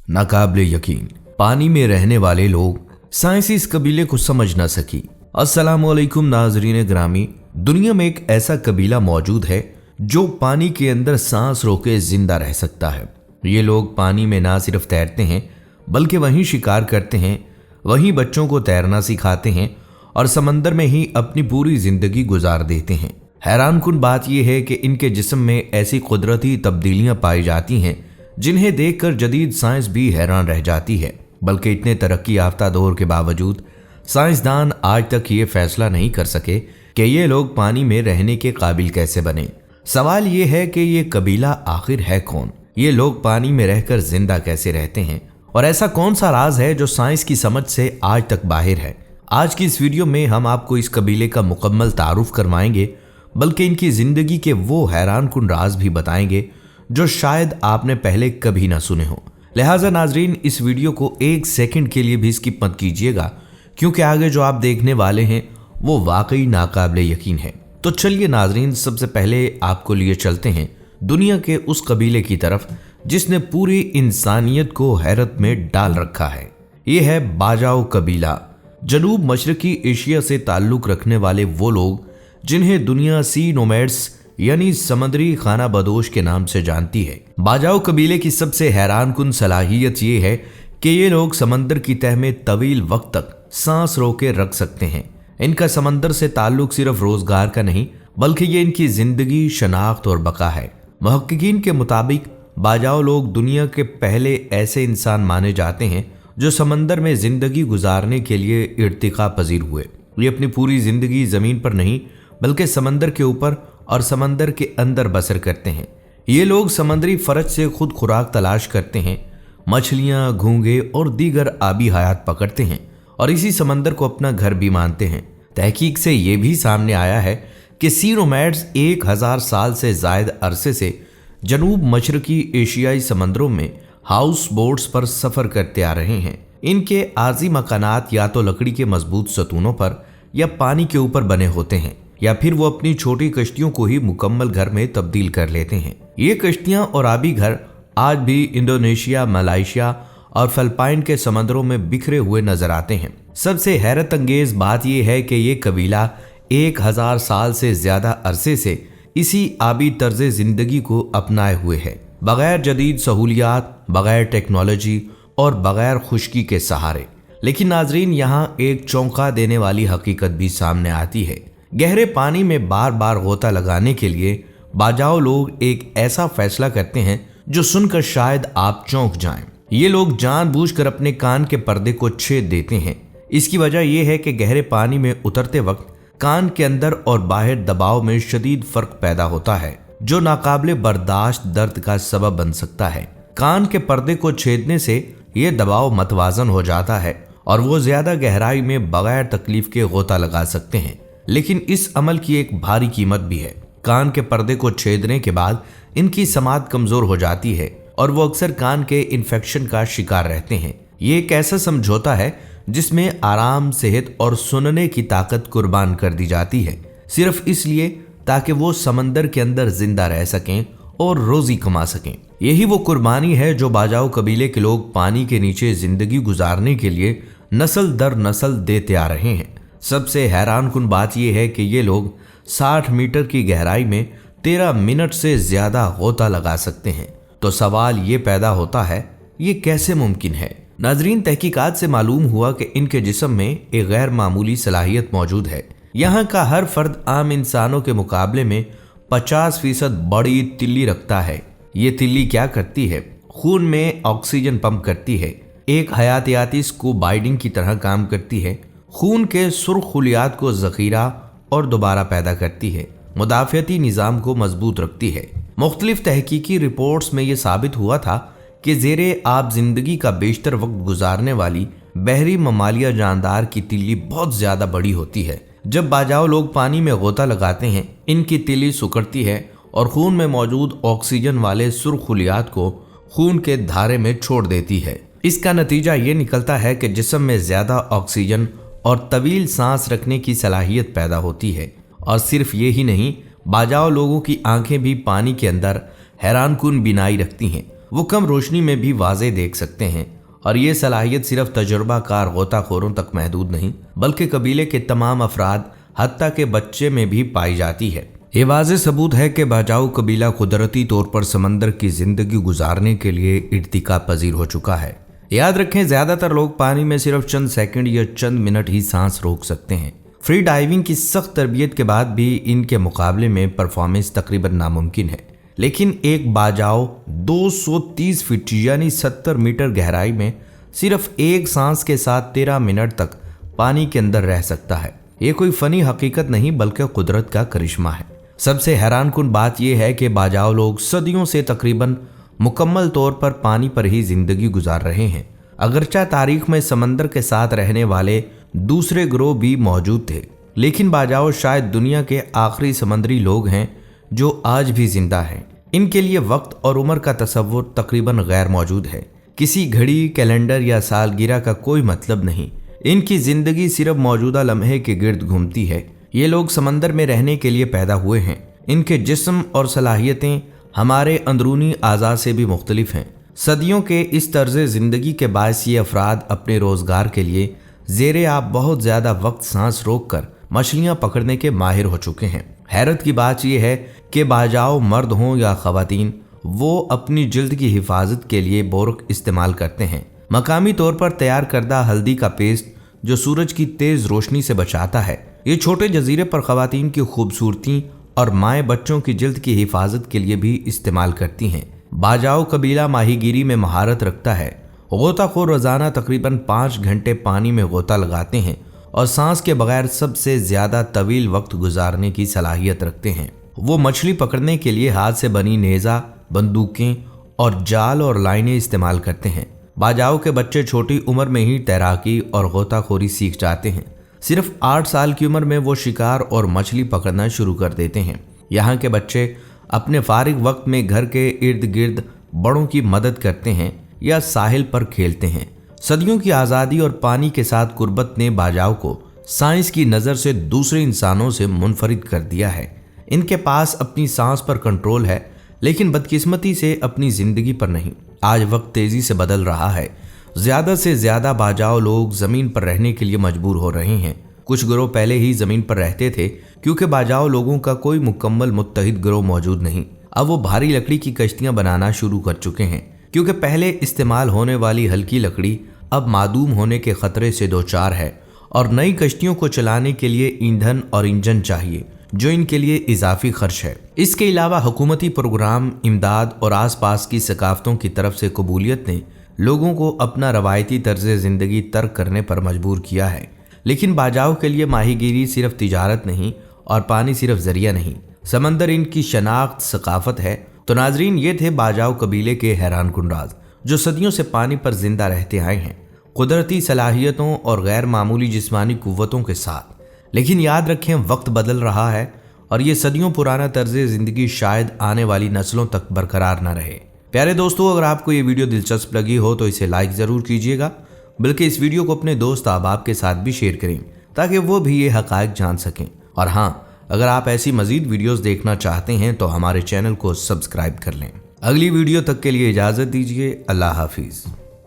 नाकाबिले यकीन, पानी में रहने वाले लोग साइंस इस कबीले को समझ ना सकी। अस्सलामुअलैकुम नाजरीन ग्रामी, दुनिया में एक ऐसा कबीला मौजूद है जो पानी के अंदर सांस रोके जिंदा रह सकता है। ये लोग पानी में ना सिर्फ तैरते हैं बल्कि वहीं शिकार करते हैं, वहीं बच्चों को तैरना सिखाते हैं और समंदर में ही अपनी पूरी जिंदगी गुजार देते हैं। हैरानकुन बात यह है कि इनके जिस्म में ऐसी कुदरती तब्दीलियां पाई जाती हैं जिन्हें देखकर जदीद साइंस भी हैरान रह जाती है। बल्कि इतने तरक्की याफ्ता दौर के बावजूद साइंसदान आज तक ये फैसला नहीं कर सके कि ये लोग पानी में रहने के काबिल कैसे बने। सवाल ये है कि ये कबीला आखिर है कौन, ये लोग पानी में रहकर जिंदा कैसे रहते हैं और ऐसा कौन सा राज है जो साइंस की समझ से आज तक बाहर है। आज की इस वीडियो में हम आपको इस कबीले का मुकम्मल तारुफ करवाएंगे, बल्कि इनकी जिंदगी के वो हैरानकुन राज भी बताएंगे जो शायद आपने पहले कभी ना सुने हो। लिहाजा नाजरीन, इस वीडियो को एक सेकंड के लिए भी स्किप मत कीजिएगा, क्योंकि आगे जो आप देखने वाले हैं वो वाकई नाकाबिले यकीन है। तो चलिए नाजरीन, सबसे पहले आपको लिए चलते हैं दुनिया के उस कबीले की तरफ जिसने पूरी इंसानियत को हैरत में डाल रखा है। ये है बाजाओ कबीला। जनूब मशरकी एशिया से ताल्लुक रखने वाले वो लोग जिन्हें दुनिया सी नोमैड्स यानी समुद्री खाना बदोश के नाम से जानती है। बाजाओ कबीले की सबसे हैरानकुन सलाहियत ये है कि ये लोग समंदर की तह में तवील वक्त तक सांस रोके रख सकते हैं। इनका समंदर से ताल्लुक सिर्फ रोजगार का नहीं बल्कि ये इनकी जिंदगी, शनाख्त और बका है। मुहक्किकीन के मुताबिक बाजाओ लोग दुनिया के पहले ऐसे इंसान माने जाते हैं जो समंदर में जिंदगी गुजारने के लिए इर्तिका पजीर हुए। ये अपनी पूरी जिंदगी जमीन पर नहीं बल्कि समंदर के ऊपर और समंदर के अंदर बसर करते हैं। ये लोग समंदरी फरज से खुद खुराक तलाश करते हैं, मछलियां, घोंगे और दीगर आबी हयात पकड़ते हैं और इसी समंदर को अपना घर भी मानते हैं। तहकीक से ये भी सामने आया है कि सी नोमैड्स 1000 साल से जायद अरसे से जनूब मशरकी एशियाई समंदरों में हाउस बोट्स पर सफर करते आ रहे हैं। इनके आर्जी मकानात या तो लकड़ी के मजबूत सतूनों पर या पानी के ऊपर बने होते हैं या फिर वो अपनी छोटी कश्तियों को ही मुकम्मल घर में तब्दील कर लेते हैं। ये कश्तियां और आबी घर आज भी इंडोनेशिया, मलेशिया और फिलिपाइन के समंदरों में बिखरे हुए नजर आते हैं। सबसे हैरत अंगेज बात यह है कि ये कबीला 1000 साल से ज्यादा अरसे से इसी आबी तर्ज जिंदगी को अपनाए हुए है, बगैर जदीद सहूलियात, बगैर टेक्नोलॉजी और बगैर खुश्की के सहारे। लेकिन नाजरीन, यहाँ एक चौंका देने वाली हकीकत भी सामने आती है। गहरे पानी में बार बार गोता लगाने के लिए बाजाओ लोग एक ऐसा फैसला करते हैं जो सुनकर शायद आप चौंक जाएं। ये लोग जानबूझकर अपने कान के पर्दे को छेद देते हैं। इसकी वजह यह है कि गहरे पानी में उतरते वक्त कान के अंदर और बाहर दबाव में शदीद फर्क पैदा होता है जो नाकाबिले बर्दाश्त दर्द का सबब बन सकता है। कान के पर्दे को छेदने से यह दबाव मतवाजन हो जाता है और वो ज्यादा गहराई में बगैर तकलीफ के गोता लगा सकते हैं। लेकिन इस अमल की एक भारी कीमत भी है। कान के पर्दे को छेदने के बाद इनकी समात कमजोर हो जाती है और वो अक्सर कान के इन्फेक्शन का शिकार रहते हैं। ये एक ऐसा समझौता है जिसमें आराम, सेहत और सुनने की ताकत कुर्बान कर दी जाती है, सिर्फ इसलिए ताकि वो समंदर के अंदर जिंदा रह सकें और रोजी कमा सकें। यही वो कुर्बानी है जो बाजाओ कबीले के लोग पानी के नीचे जिंदगी गुजारने के लिए नस्ल दर नस्ल देते आ रहे हैं। सबसे हैरानकुन बात यह है कि ये लोग 60 मीटर की गहराई में 13 मिनट से ज्यादा गोता लगा सकते हैं। तो सवाल ये पैदा होता है, ये कैसे मुमकिन है? नाजरीन, तहकीकात से मालूम हुआ कि इनके जिस्म में एक गैर मामूली सलाहियत मौजूद है। यहाँ का हर फर्द आम इंसानों के मुकाबले में 50% बड़ी तिल्ली रखता है। ये तिल्ली क्या करती है? खून में ऑक्सीजन पंप करती है, एक हयातियाती स्कूबाइडिंग की तरह काम करती है। खून के सुर्ख खुलियात को जखीरा और दोबारा पैदा करती है, मुदाफ़ियाती निज़ाम को मजबूत रखती है। मुख्तलिफ तहकीकी रिपोर्ट्स में यह साबित हुआ था कि ज़ेरे आब जिंदगी का बेशतर वक्त गुजारने वाली बहरी ममालिया जानदार की तिल्ली बहुत ज़्यादा बड़ी होती है। जब बाजाओ लोग पानी में गोता लगाते हैं, इनकी तिल्ली सुकड़ती है और खून में मौजूद ऑक्सीजन वाले सुर्ख खुलियात को खून के धारे में छोड़ देती है। इसका नतीजा ये निकलता है कि जिस्म में ज़्यादा ऑक्सीजन और तवील सांस रखने की सलाहियत पैदा होती है। और सिर्फ ये ही नहीं, बाजाओ लोगों की आंखें भी पानी के अंदर हैरानकुन बिनाई रखती हैं। वो कम रोशनी में भी वाज़े देख सकते हैं। और ये सलाहियत सिर्फ तजुर्बाकार गोताखोरों तक महदूद नहीं बल्कि कबीले के तमाम अफराद हत्ता के बच्चे में भी पाई जाती है। ये वाज़े सबूत है कि बाजाऊ कबीला कुदरती तौर पर समंदर की जिंदगी गुजारने के लिए इर्तिका पजीर हो चुका है। याद रखें, ज्यादातर लोग पानी में सिर्फ चंद सेकंड या चंद मिनट ही सांस रोक सकते हैं। फ्री डाइविंग की सख्त तरबियत के बाद भी इनके मुकाबले में परफॉर्मेंस तकरीबन नामुमकिन है। लेकिन एक बाजाओ 230 फीट यानी 70 मीटर गहराई में सिर्फ एक सांस के साथ 13 मिनट तक पानी के अंदर रह सकता है। ये कोई फनी हकीकत नहीं बल्कि कुदरत का करिश्मा है। सबसे हैरानकुन बात यह है कि बाजाओ लोग सदियों से तकरीबन मुकम्मल तौर पर पानी पर ही जिंदगी गुजार रहे हैं। अगरचा तारीख में समंदर के साथ रहने वाले दूसरे ग्रोह भी मौजूद थे, लेकिन बाजाओ शायद दुनिया के आखिरी समंदरी लोग हैं जो आज भी जिंदा हैं। इनके लिए वक्त और उम्र का तसव्वुर तकरीबन गैर मौजूद है। किसी घड़ी, कैलेंडर या सालगिरह का कोई मतलब नहीं। इनकी जिंदगी सिर्फ मौजूदा लम्हे के गिर्द घूमती है। ये लोग समंदर में रहने के लिए पैदा हुए हैं। इनके जिस्म और सलाहियतें हमारे अंदरूनी आज़ा से भी मुख्तलिफ हैं। सदियों के इस तर्ज ज़िंदगी के बायस ये अफराद अपने रोज़गार के लिए ज़ेरे आब बहुत ज़्यादा वक्त सांस रोक कर मछलियाँ पकड़ने के माहिर हो चुके हैं। हैरत की बात यह है कि बाजाओ मर्द हों या ख़वातीन, वो अपनी जिल्द की हिफाजत के लिए बोरक इस्तेमाल करते हैं। मकामी तौर पर तैयार करदा हल्दी का पेस्ट जो सूरज की तेज़ रोशनी से बचाता है। ये छोटे जजीरे पर ख़वातीन की खूबसूरती और माए बच्चों की जिल्द की हिफाजत के लिए भी इस्तेमाल करती हैं। बाजाओ कबीला माहीगीरी में महारत रखता है। गोताखोर रोज़ाना तकरीबन 5 घंटे पानी में गोता लगाते हैं और सांस के बगैर सबसे ज़्यादा तवील वक्त गुजारने की सलाहियत रखते हैं। वो मछली पकड़ने के लिए हाथ से बनी नेज़ा, बंदूकें और जाल और लाइनें इस्तेमाल करते हैं। बाजाओ के बच्चे छोटी उम्र में ही तैराकी और गोताखोरी सीख जाते हैं। सिर्फ 8 साल की उम्र में वो शिकार और मछली पकड़ना शुरू कर देते हैं। यहाँ के बच्चे अपने फारिग वक्त में घर के इर्द गिर्द बड़ों की मदद करते हैं या साहिल पर खेलते हैं। सदियों की आज़ादी और पानी के साथ कुर्बत ने बाजाओ को साइंस की नज़र से दूसरे इंसानों से मुनफरिद कर दिया है। इनके पास अपनी सांस पर कंट्रोल है, लेकिन बदकिस्मती से अपनी ज़िंदगी पर नहीं। आज वक्त तेज़ी से बदल रहा है। ज़्यादा से ज़्यादा बाजाओ लोग ज़मीन पर रहने के लिए मजबूर हो रहे हैं। कुछ गिरोह पहले ही ज़मीन पर रहते थे क्योंकि बाजाओ लोगों का कोई मुकम्मल मुत्तहिद गिरोह मौजूद नहीं। अब वो भारी लकड़ी की कश्तियाँ बनाना शुरू कर चुके हैं क्योंकि पहले इस्तेमाल होने वाली हल्की लकड़ी अब मादूम होने के ख़तरे से दो चार है और नई कश्तियों को चलाने के लिए ईंधन और इंजन चाहिए जो इनके लिए इजाफी खर्च है। इसके अलावा हुकूमती प्रोग्राम, इमदाद और आसपास की सकाफतों की तरफ से कबूलियत ने लोगों को अपना रवायती तर्ज ज़िंदगी तर्क करने पर मजबूर किया है। लेकिन बाजाओ के लिए माहीगीरी सिर्फ तिजारत नहीं और पानी सिर्फ ज़रिया नहीं, समंदर इनकी शनाख्त, सकाफत है। तो नाजरीन, ये थे बाजाओ कबीले के हैरानकुन राज जो सदियों से पानी पर जिंदा रहते आए हैं, कुदरती सलाहियतों और गैर मामूली जिस्मानी कुव्वतों के साथ। लेकिन याद रखें, वक्त बदल रहा है और ये सदियों पुराना तर्ज ज़िंदगी शायद आने वाली नस्लों तक बरकरार न रहे। प्यारे दोस्तों, अगर आपको ये वीडियो दिलचस्प लगी हो तो इसे लाइक ज़रूर कीजिएगा, बल्कि इस वीडियो को अपने दोस्त अहबाब के साथ भी शेयर करें ताकि वो भी ये हक़ाइक़ जान सकें। और हाँ, अगर आप ऐसी मज़ीद वीडियोस देखना चाहते हैं तो हमारे चैनल को सब्सक्राइब कर लें। अगली वीडियो तक के लिए इजाज़त दीजिए। अल्लाह हाफिज़।